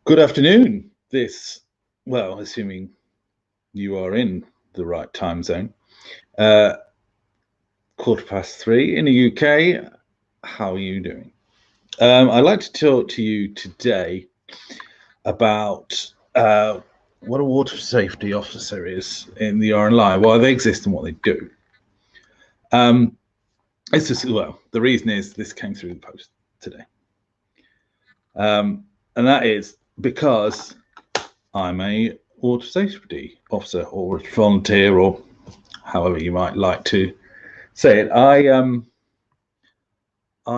Good afternoon. Well, assuming you are in the right time zone, 3:15 in the UK. How are you doing? I'd like to talk to you today about what a water safety officer is in the RNLI, why they exist and what they do. It's just, well, the reason is this came through the post today. And that is because I'm a water safety officer or volunteer, or however you might like to say it. I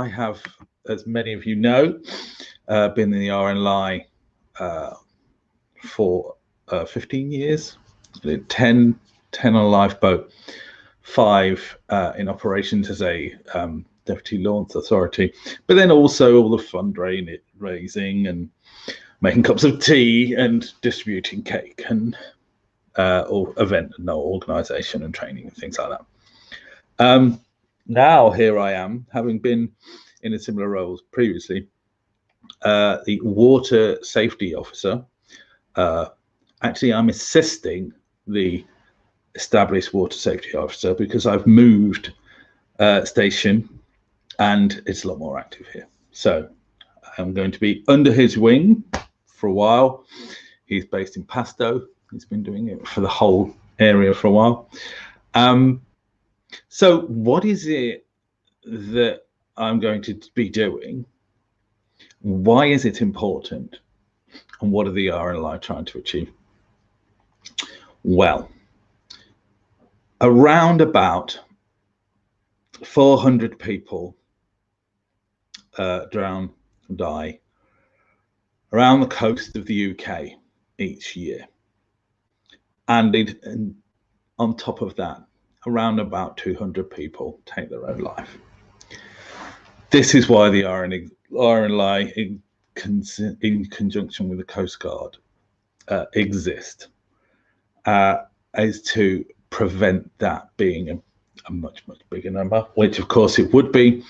have, as many of you know, been in the RNLI for 15 years, 10 on a lifeboat, 5 in operations as a deputy launch authority, but then also all the fundraising and making cups of tea and distributing cake and or event and organisation and training and things like that. Now here I am, having been in a similar role previously, the water safety officer. Actually, I'm assisting the established water safety officer because I've moved station and it's a lot more active here. So I'm going to be under his wing for a while. He's based in Pasto. He's been doing it for the whole area for a while. So what is it that I'm going to be doing? Why is it important? And what are the RNLI trying to achieve? Well, around about 400 people drown and die around the coast of the UK each year. And on top of that, around about 200 people take their own life. This is why the RNLI, in conjunction with the Coast Guard, exist, is to prevent that being a much bigger number, which of course it would be,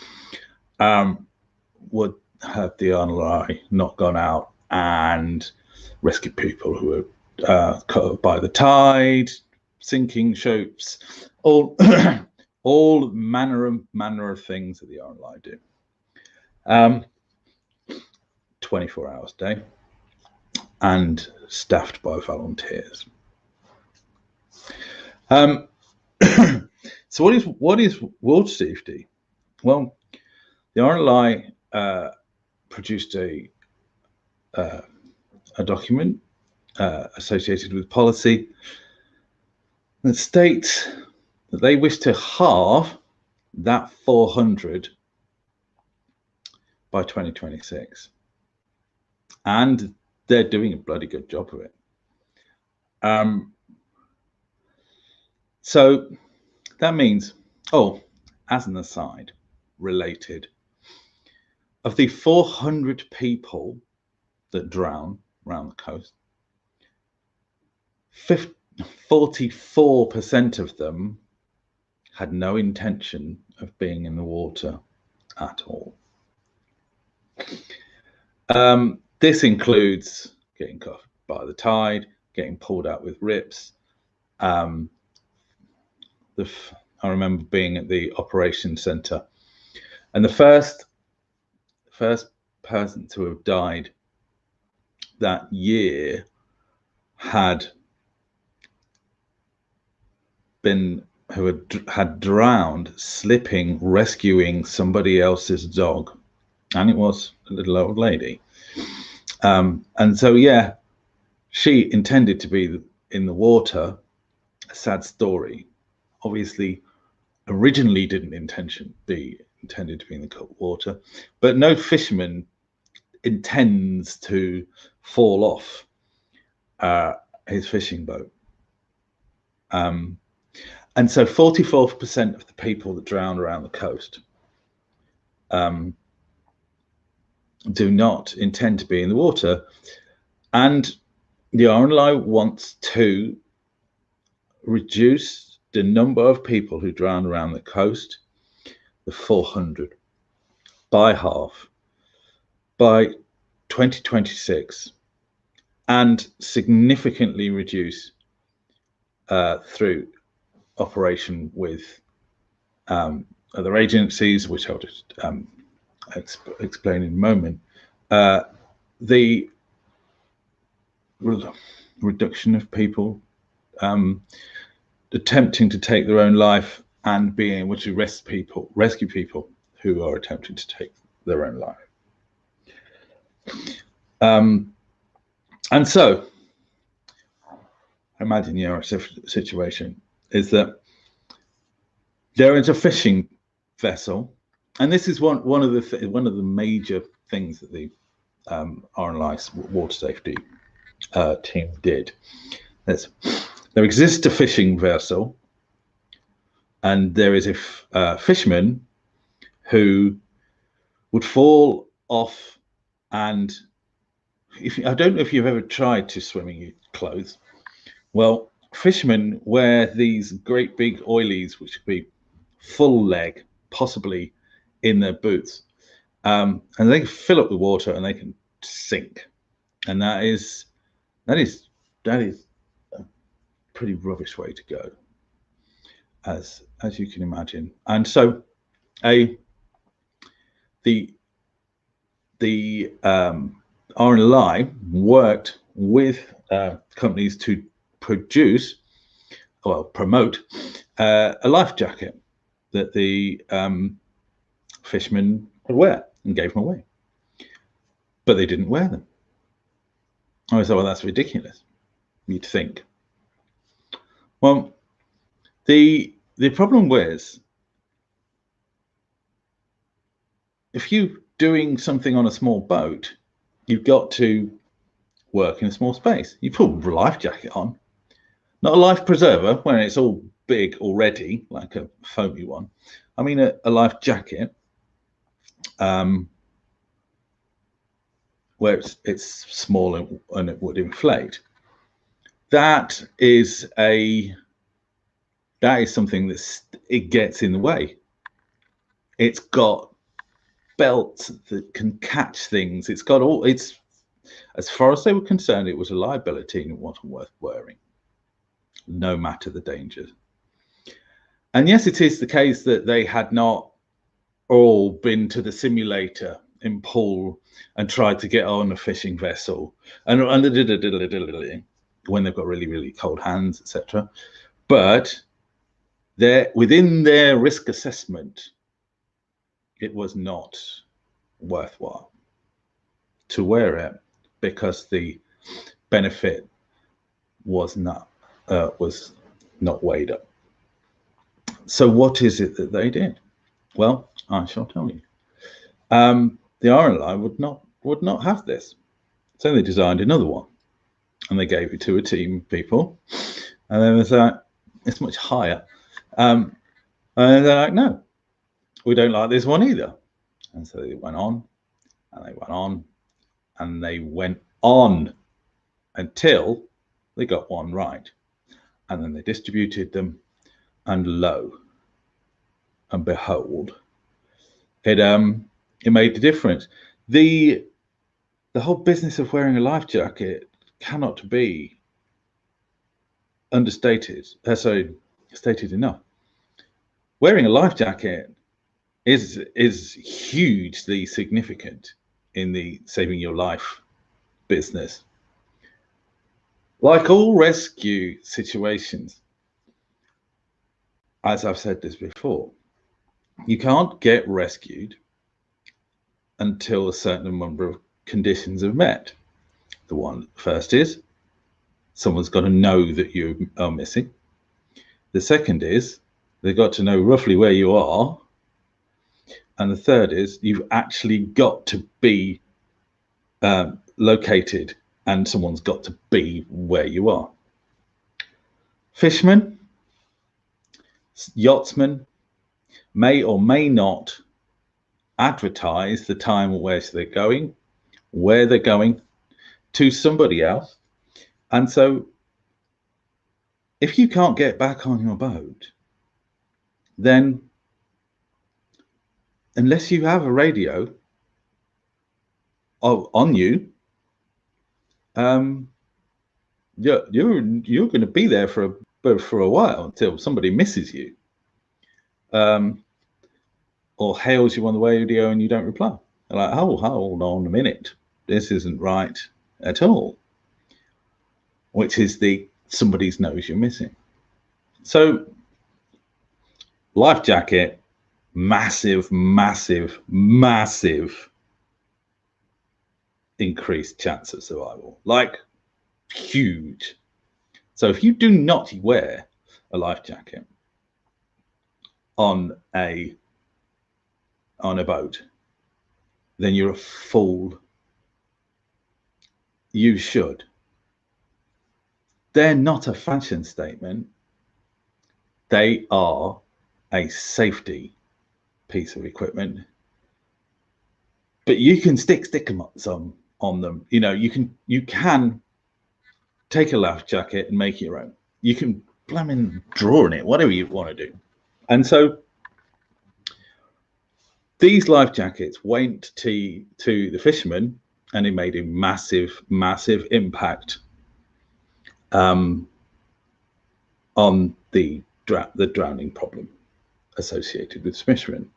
would have the RNLI not gone out and rescued people who were cut by the tide, sinking ships, all all manner of things that the RNLI do. 24 hours a day and staffed by volunteers. So what is water safety? Well, the RNLI produced a document associated with policy that states that they wish to halve that 400 by 2026, and they're doing a bloody good job of it. So that means, as an aside, related, of the 400 people that drown around the coast, 44% of them had no intention of being in the water at all. This includes getting caught by the tide, getting pulled out with rips. I remember being at the operations center, and the first person to have died that year had drowned slipping, rescuing somebody else's dog, and it was a little old lady. And so, yeah, she intended to be in the water. A sad story. Obviously, originally didn't intended to be in the water, but no fisherman intends to fall off his fishing boat. And so 44% of the people that drown around the coast do not intend to be in the water. And the RNLI wants to reduce the number of people who drown around the coast, the 400, by half by 2026 and significantly reduce through operation with other agencies, which I'll just explain in a moment, the reduction of people attempting to take their own life and being able to rescue people who are attempting to take their own life. And so, imagine your situation is that there is a fishing vessel, and this is one of the major things that the RNLI water safety team did. There exists a fishing vessel, and there is a fisherman who would fall off, and I don't know if you've ever tried to swim in your clothes. Well, fishermen wear these great big oilies, which could be full leg, possibly in their boots, and they can fill up the water and they can sink, and that is a pretty rubbish way to go, as you can imagine. And so the RNLI worked with companies to promote a life jacket that the fishermen would wear, and gave them away, but they didn't wear them. I thought, well, that's ridiculous, you'd think. Well, the problem was, if you're doing something on a small boat, you've got to work in a small space. You put a life jacket on, not a life preserver when it's all big already, like a foamy one. I mean a life jacket, where it's small and it would inflate. That is something that it gets in the way. It's got belts that can catch things. It's got all. It's, as far as they were concerned, it was a liability and it wasn't worth wearing, no matter the dangers. And yes, it is the case that they had not all been to the simulator in pool and tried to get on a fishing vessel and when they've got really, really cold hands, etc. But within their risk assessment, it was not worthwhile to wear it, because the benefit was not weighed up. So what is it that they did? Well, I shall tell you. The RNLI would not have this, so they designed another one, and they gave it to a team of people, and then was like, it's much higher, and they're like, no, we don't like this one either. And so they went on and they went on and they went on until they got one right, and then they distributed them, and lo and behold, it made the difference. The whole business of wearing a life jacket cannot be stated enough. Wearing a life jacket is hugely significant in the saving your life business. Like all rescue situations, as I've said this before, you can't get rescued until a certain number of conditions are met. The first is someone's got to know that you are missing. The second is they've got to know roughly where you are. And the third is you've actually got to be located, and someone's got to be where you are. Fishermen, yachtsmen may or may not advertise the time where they're going, where they're going, to somebody else. And so if you can't get back on your boat, then unless you have a radio on you, you're going to be there for a while until somebody misses you, or hails you on the radio and you don't reply. They're like, oh, hold on a minute, this isn't right at all. Which is somebody knows you're missing. So life jacket, massive increased chance of survival, like huge. So if you do not wear a life jacket on a boat, then you're a fool. You should. They're not a fashion statement. They are a safety piece of equipment. But you can stick some on them. You know, you can take a life jacket and make it your own. You can blaming draw on it, whatever you want to do. And so these life jackets went to the fishermen, and it made a massive impact on the drowning problem associated with fishermen,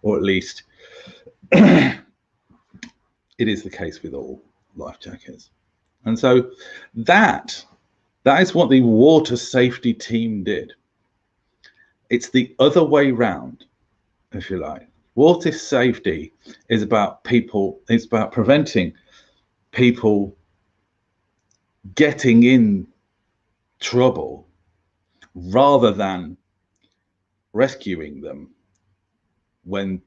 or at least it is the case with all life jackets. And so that is what the water safety team did. It's the other way round, if you like. Water safety is about people, it's about preventing people getting in trouble rather than rescuing them when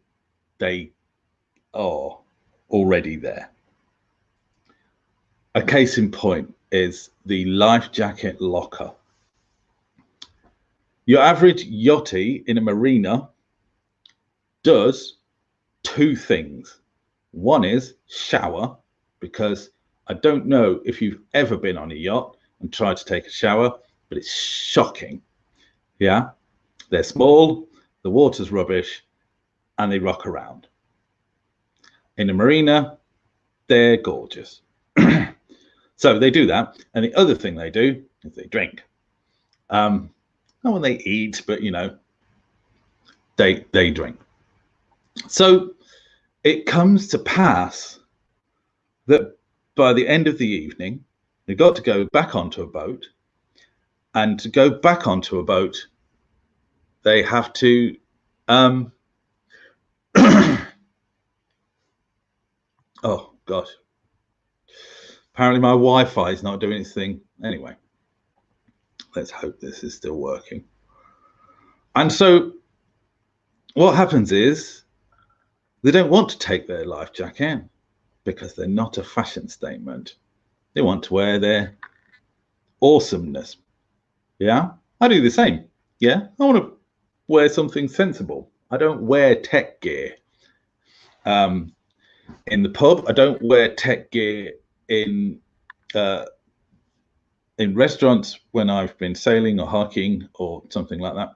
they are already there. A case in point is the life jacket locker. Your average yachty in a marina does two things. One is shower, because I don't know if you've ever been on a yacht and tried to take a shower, but it's shocking. Yeah, they're small, the water's rubbish, and they rock around. In a marina, they're gorgeous. So they do that, and the other thing they do is they drink. Not when they eat, but you know, they drink. So it comes to pass that by the end of the evening, they've got to go back onto a boat, and to go back onto a boat, they have to oh gosh, apparently my Wi-Fi is not doing its thing. Anyway, let's hope this is still working. And so what happens is they don't want to take their life jacket because they're not a fashion statement. They want to wear their awesomeness. Yeah, I do the same. Yeah, I want to wear something sensible. I don't wear tech gear in the pub. I don't wear tech gear in restaurants when I've been sailing or hiking or something like that.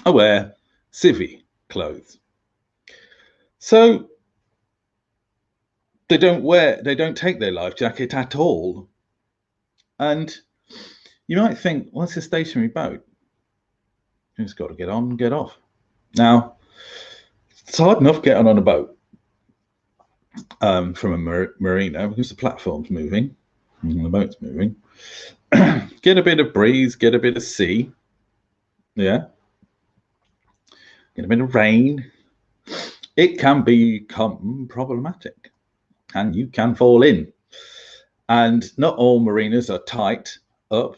I wear civvy clothes. So they don't take their life jacket at all. And you might think, well, it's a stationary boat. You just got to get on and get off. Now, it's hard enough getting on a boat from a marina because the platform's moving and the boat's moving. Get a bit of breeze, get a bit of sea. Yeah. Get a bit of rain. It can become problematic and you can fall in. And not all marinas are tight up.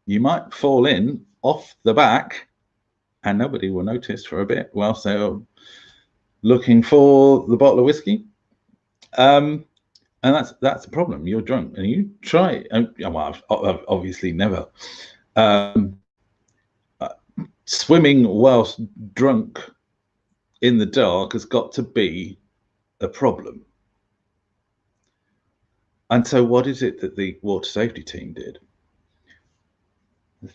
You might fall in off the back and nobody will notice for a bit whilst they're looking for the bottle of whiskey. And that's the problem. You're drunk and you try. Well, I've obviously never. Swimming whilst drunk in the dark has got to be a problem. And so what is it that the water safety team did?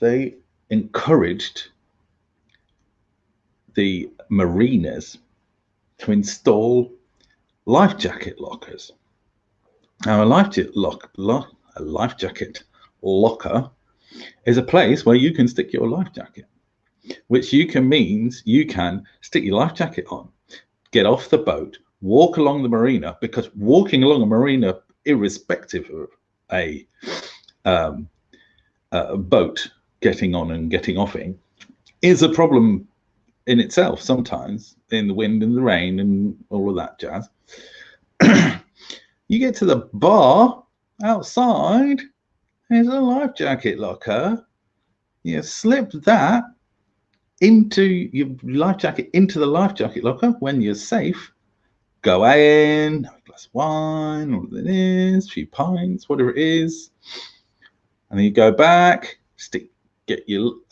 They encouraged the marinas to install life jacket lockers. Now, a life jacket locker is a place where you can stick your life jacket, which means you can stick your life jacket on, get off the boat, walk along the marina, because walking along a marina, irrespective of a boat getting on and getting offing, is a problem in itself sometimes, in the wind and the rain and all of that jazz. You get to the bar outside, there's a life jacket locker. You slip that into your life jacket into the life jacket locker when you're safe. Go in, have a glass of wine, whatever it is, a few pints, whatever it is, and then you go back,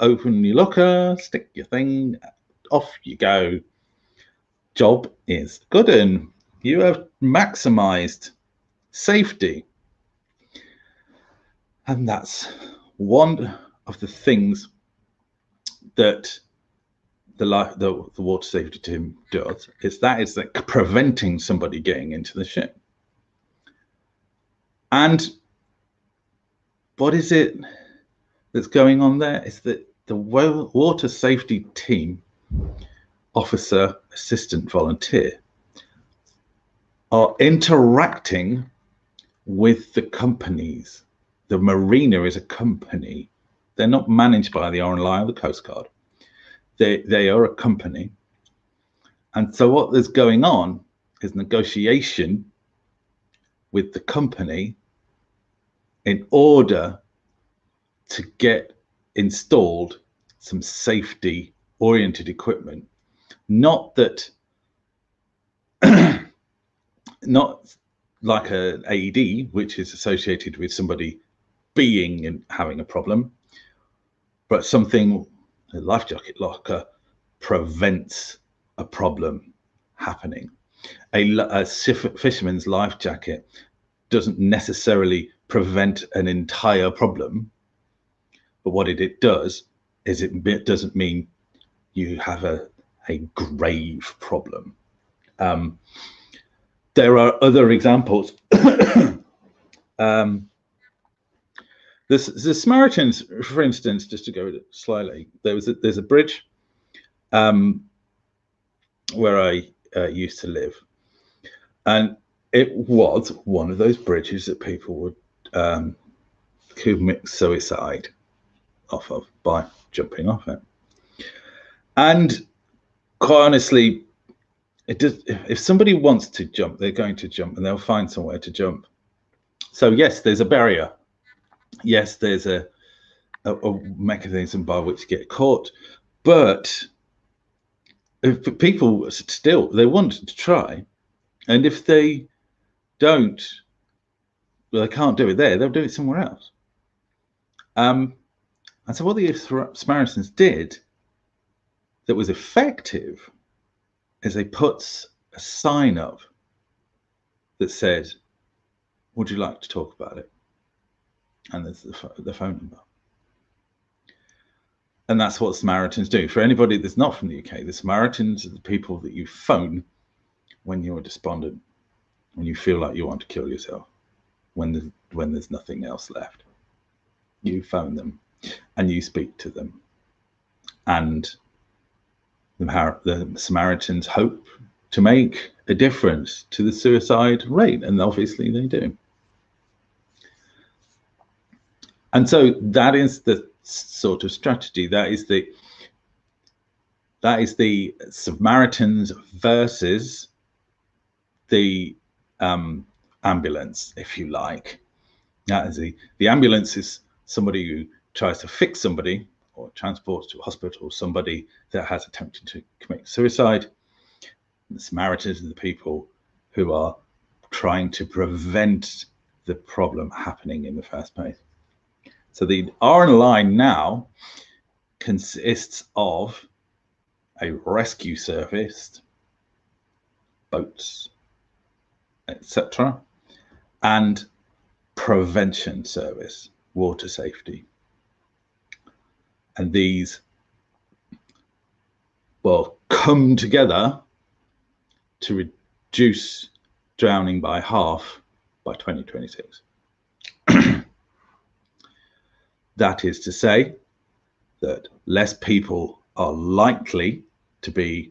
open your locker, stick your thing, off you go. Job is good, and you have maximized safety. And that's one of the things that the water safety team does, is like preventing somebody getting into the ship. And what is it that's going on there is that the water safety team, officer, assistant, volunteer, are interacting with the companies. The marina is a company. They're not managed by the RNLI or the Coast Guard. They are a company. And so what is going on is negotiation with the company in order to get installed some safety oriented equipment. Not that, not like an AED, which is associated with somebody being and having a problem, but something, a life jacket locker prevents a problem happening. A fisherman's life jacket doesn't necessarily prevent an entire problem, but what it does is it doesn't mean you have a grave problem. There are other examples. The Samaritans, for instance, just to go slightly, there's a bridge where I used to live, and it was one of those bridges that people would commit suicide off of by jumping off it. And quite honestly, if somebody wants to jump, they're going to jump, and they'll find somewhere to jump. So yes, there's a barrier. Yes, there's a mechanism by which to get caught, but if people still, they want to try, and if they don't, well, they can't do it there, they'll do it somewhere else. And so what the Samaritans did that was effective is they put a sign up that said, "Would you like to talk about it?" And there's the phone number. And that's what Samaritans do. For anybody that's not from the UK, the Samaritans are the people that you phone when you're despondent, when you feel like you want to kill yourself, when there's nothing else left. You phone them and you speak to them. And the Samaritans hope to make a difference to the suicide rate, and obviously they do. And so that is the sort of strategy. That is the Samaritans versus the ambulance, if you like. That is the ambulance is somebody who tries to fix somebody or transports to a hospital somebody that has attempted to commit suicide. The Samaritans are the people who are trying to prevent the problem happening in the first place. So the RNLI now consists of a rescue service, boats, etc., and prevention service, water safety. And these will come together to reduce drowning by half by 2026. That is to say that less people are likely to be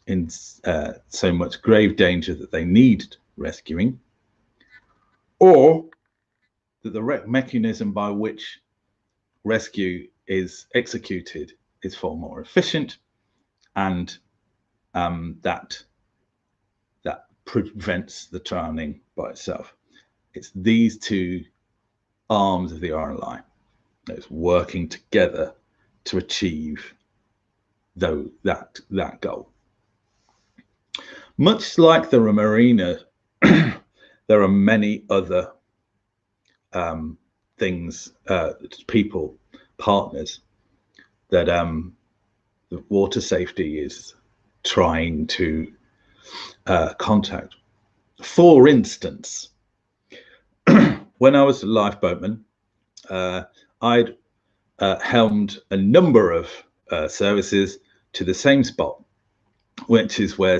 in so much grave danger that they need rescuing, or that the mechanism by which rescue is executed is far more efficient, and that prevents the drowning by itself. It's these two arms of the RNLI that's working together to achieve that goal. Much like the marina, there are many other things, people, partners that the water safety is trying to contact. For instance, when I was a lifeboatman, I'd helmed a number of services to the same spot, which is where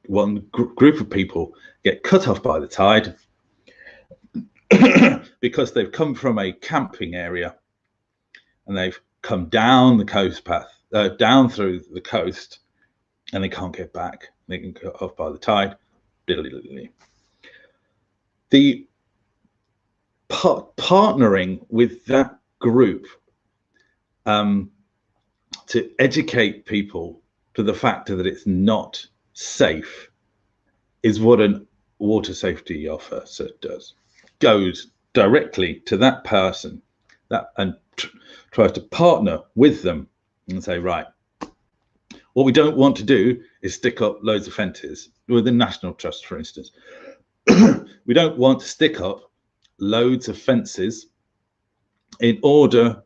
one group of people get cut off by the tide because they've come from a camping area and they've come down the coast path, down through the coast, and they can't get back. They can cut off by the tide. The partnering with that group to educate people to the fact that it's not safe is what a water safety officer does. Goes directly to that person and tries to partner with them and say, right, what we don't want to do is stick up loads of fences with the National Trust, for instance. We don't want to stick up loads of fences in order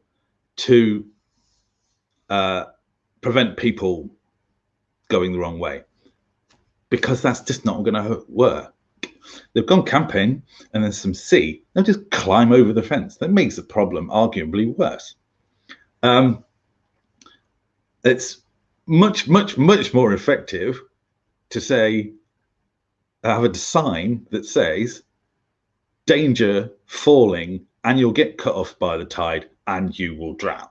to prevent people going the wrong way, because that's just not going to work. They've gone camping and there's some sea. They'll just climb over the fence. That makes the problem arguably worse. It's much more effective to say, have a sign that says, danger, falling, and you'll get cut off by the tide and you will drown.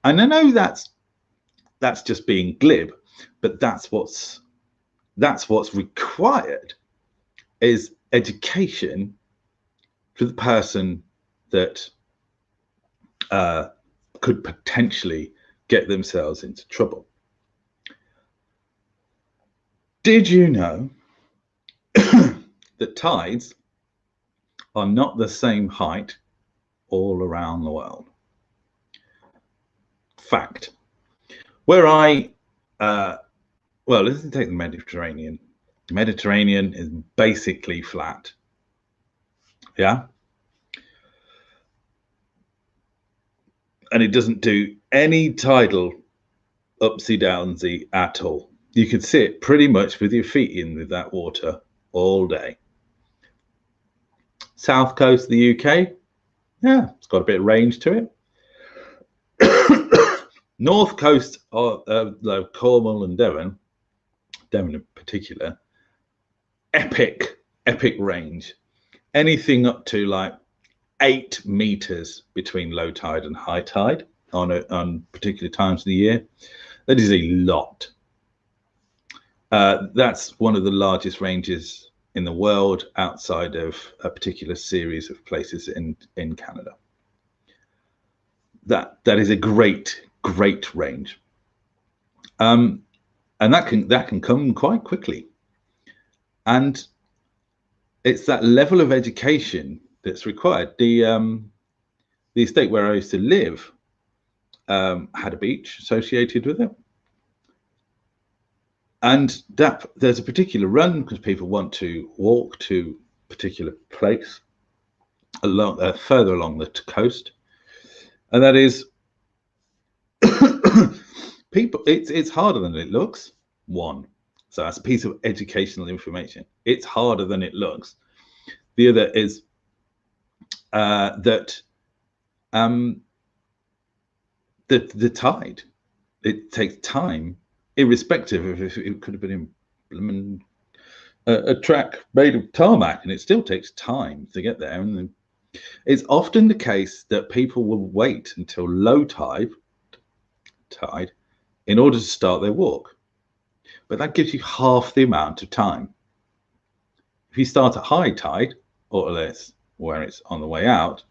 And I know that's just being glib, but that's what's required, is education for the person that could potentially get themselves into trouble. Did you know that tides are not the same height all around the world? Fact. Where well, let's take the Mediterranean. The Mediterranean is basically flat. Yeah. And it doesn't do any tidal upsy downsy at all. You could sit pretty much with your feet in with that water all day. South coast of the UK, yeah, it's got a bit of range to it. North coast of Cornwall and Devon in particular, epic range. Anything up to like 8 meters between low tide and high tide on particular times of the year. That is a lot. That's one of the largest ranges in the world outside of a particular series of places in Canada. That is a great range, and that can come quite quickly. And it's that level of education that's required. The estate where I used to live had a beach associated with it, and that there's a particular run because people want to walk to a particular place along further along the coast, and that is people. It's harder than it looks. One, so that's a piece of educational information. It's harder than it looks. The other is that the tide, it takes time, irrespective of if it could have been a track made of tarmac, and it still takes time to get there. And It's often the case that people will wait until low tide in order to start their walk, but that gives you half the amount of time. If you start at high tide, or less, where it's on the way out,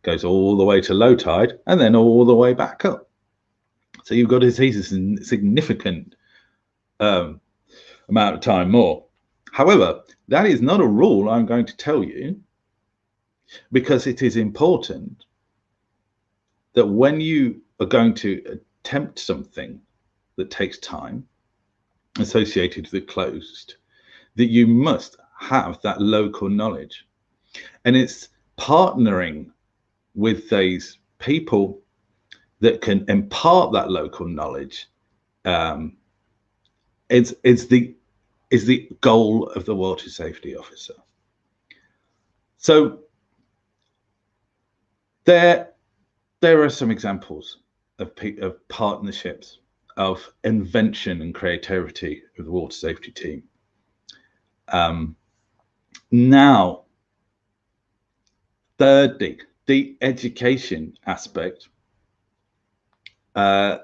goes all the way to low tide and then all the way back up. So you've got to see a significant amount of time more. However, that is not a rule I'm going to tell you, because it is important that when you are going to attempt something that takes time associated with closed, that you must have that local knowledge. And it's partnering with these people that can impart that local knowledge. It's the goal of the water safety officer. So there are some examples of partnerships, of invention and creativity of the water safety team. Now, thirdly, the education aspect. The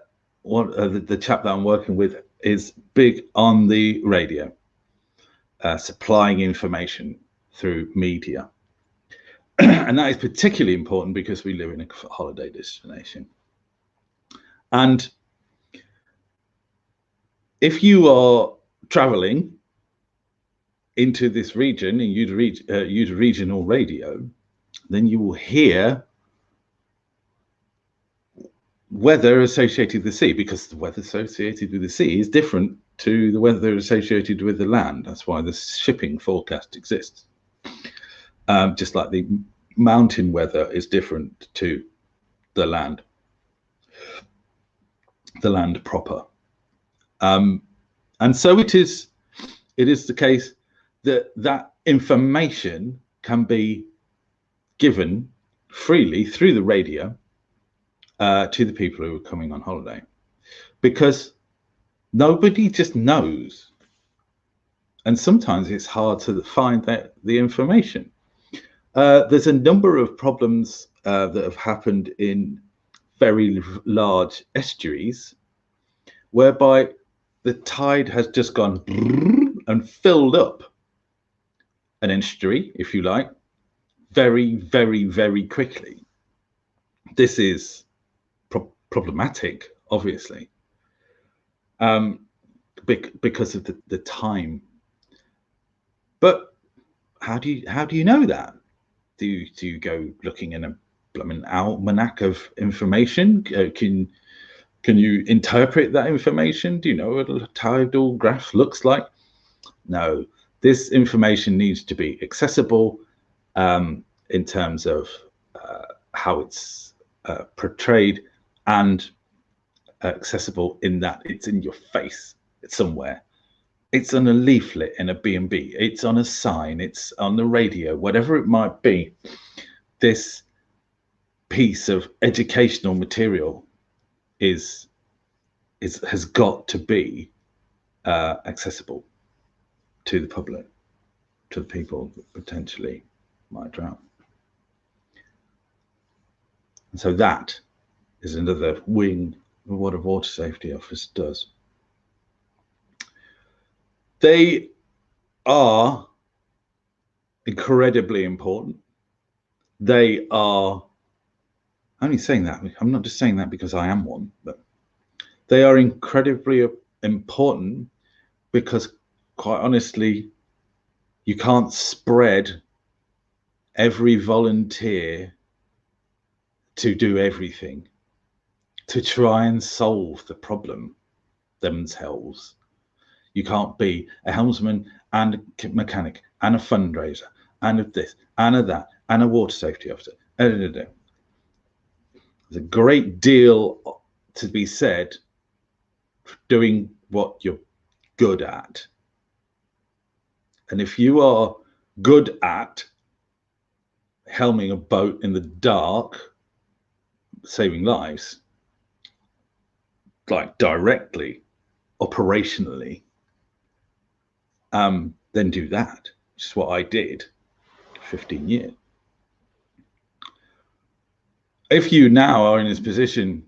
chap that I'm working with is big on the radio, supplying information through media. And that is particularly important because we live in a holiday destination. And if you are traveling into this region and use regional radio, then you will hear weather associated with the sea, because the weather associated with the sea is different to the weather associated with the land. That's why the shipping forecast exists. Just like the mountain weather is different to the land proper. And so it is the case that information can be given freely through the radio to the people who are coming on holiday, because nobody just knows, and sometimes it's hard to find the information. There's a number of problems that have happened in very large estuaries, whereby the tide has just gone and filled up an estuary, if you like, very, very, very quickly. This is problematic, obviously, because of the time. But how do you know that? Do you go looking in a almanac of information? Can you interpret that information? Do you know what a tidal graph looks like? No, this information needs to be accessible in terms of how it's portrayed, and accessible in that it's in your face. It's somewhere. It's on a leaflet in a B&B. It's on a sign. It's on the radio, whatever it might be. This piece of educational material has got to be accessible to the public, to the people that potentially might drown. And so that is another wing of what a water safety officer does. They are incredibly important. They are, I'm only saying that, I'm not just saying that because I am one, but they are incredibly important because, quite honestly, you can't spread every volunteer to do everything, to try and solve the problem themselves. You can't be a helmsman and a mechanic and a fundraiser and a this and a that and a water safety officer. There's a great deal to be said for doing what you're good at. And if you are good at helming a boat in the dark, saving lives, like directly, operationally, then do that, which is what I did for 15 years. if you now are in this position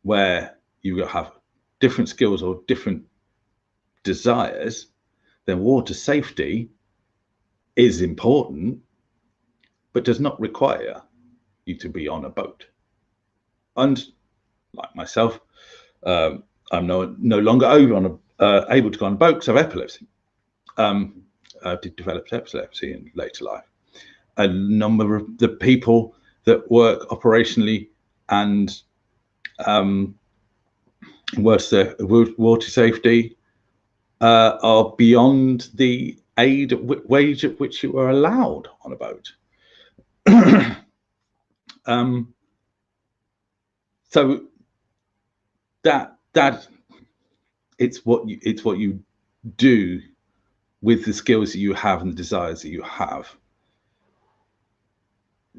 where you have different skills or different desires, then water safety is important, but does not require you to be on a boat. And like myself, I'm no longer able to go on a boat because I have epilepsy. I did develop epilepsy in later life. A number of the people that work operationally and water safety are beyond the wage at which you are allowed on a boat. So that it's what you do with the skills that you have and the desires that you have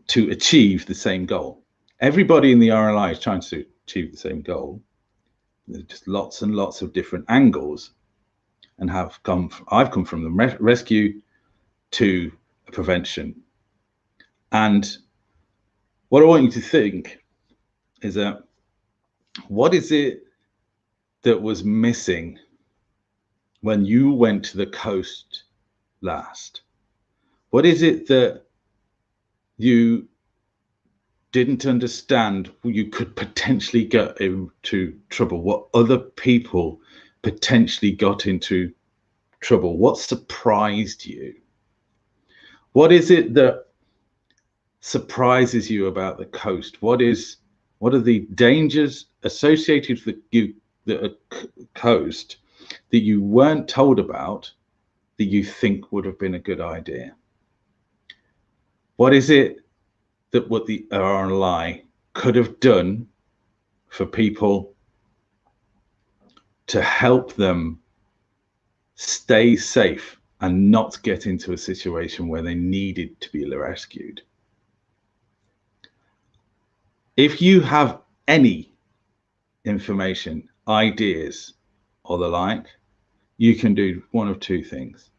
to achieve the same goal. Everybody in the RNLI is trying to achieve the same goal. There's just lots and lots of different angles, and I've come from the rescue to prevention. And what I want you to think is that what is it that was missing when you went to the coast last? What is it that you didn't understand you could potentially get into trouble? What other people potentially got into trouble? What surprised you? What is it that surprises you about the coast? What are the dangers associated with the coast that you weren't told about that you think would have been a good idea? What is it that what the RNLI could have done for people to help them stay safe and not get into a situation where they needed to be rescued? If you have any information, ideas, or the like, you can do one of two things.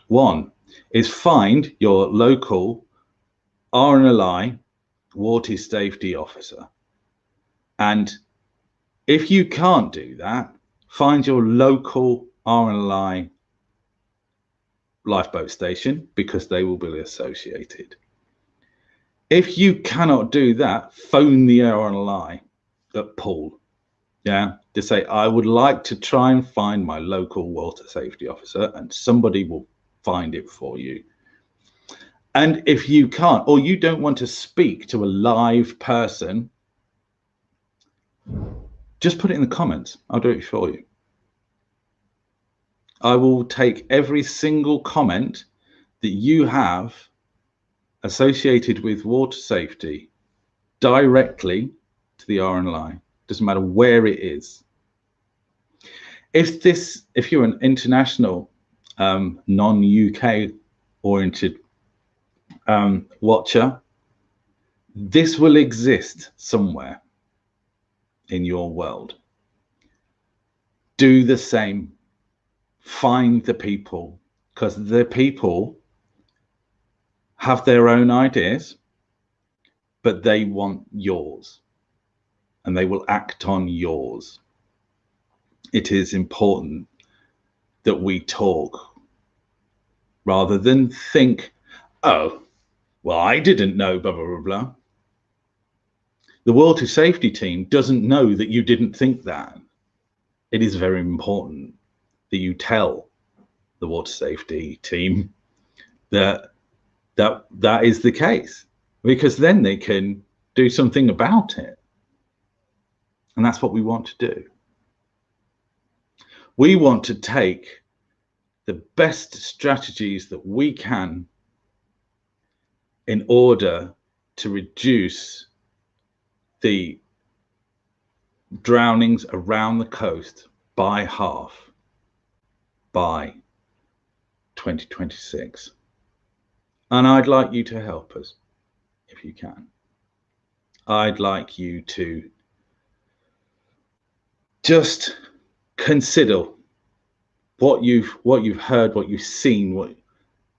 One is find your local RNLI water safety officer. And if you can't do that, find your local RNLI lifeboat station, because they will be associated. If you cannot do that, phone the RNLI at Poole. Yeah, to say, I would like to try and find my local water safety officer, and somebody will find it for you. And if you can't, or you don't want to speak to a live person, just put it in the comments. I'll do it for you. I will take every single comment that you have associated with water safety directly to the RNLI. Doesn't matter where it is. If you're an international, non-UK oriented watcher, this will exist somewhere in your world. Do the same. Find the people, because the people have their own ideas, but they want yours, and they will act on yours. It is important that we talk rather than think, oh, well, I didn't know, blah, blah, blah, blah. The water safety team doesn't know that you didn't think that. It is very important that you tell the water safety team that is the case, because then they can do something about it. And that's what we want to do. We want to take the best strategies that we can in order to reduce the drownings around the coast by half by 2026. And I'd like you to help us if you can. I'd like you to just consider what you've heard, what you've seen,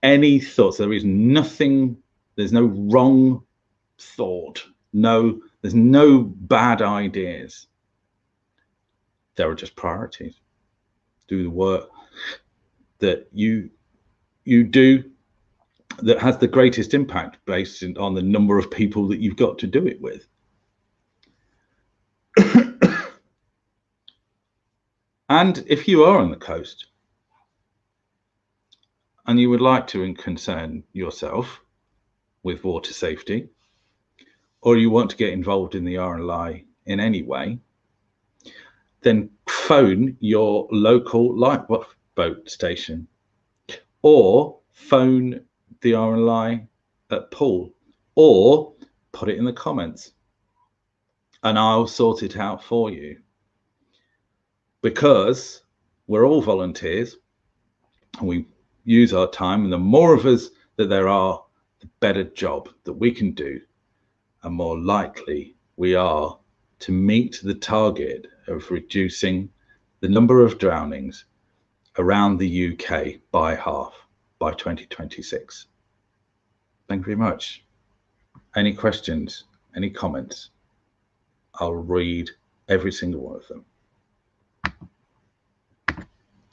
any thoughts. There is nothing, there's no wrong thought, No, there's no bad ideas. There are just priorities. Do the work that you do that has the greatest impact based on the number of people that you've got to do it with. And if you are on the coast and you would like to concern yourself with water safety, or you want to get involved in the RNLI in any way, then phone your local lifeboat station or phone the RNLI at Poole, or put it in the comments and I'll sort it out for you. Because we're all volunteers and we use our time, and the more of us that there are, the better job that we can do, and more likely we are to meet the target of reducing the number of drownings around the UK by half by 2026. Thank you very much. Any questions, any comments? I'll read every single one of them.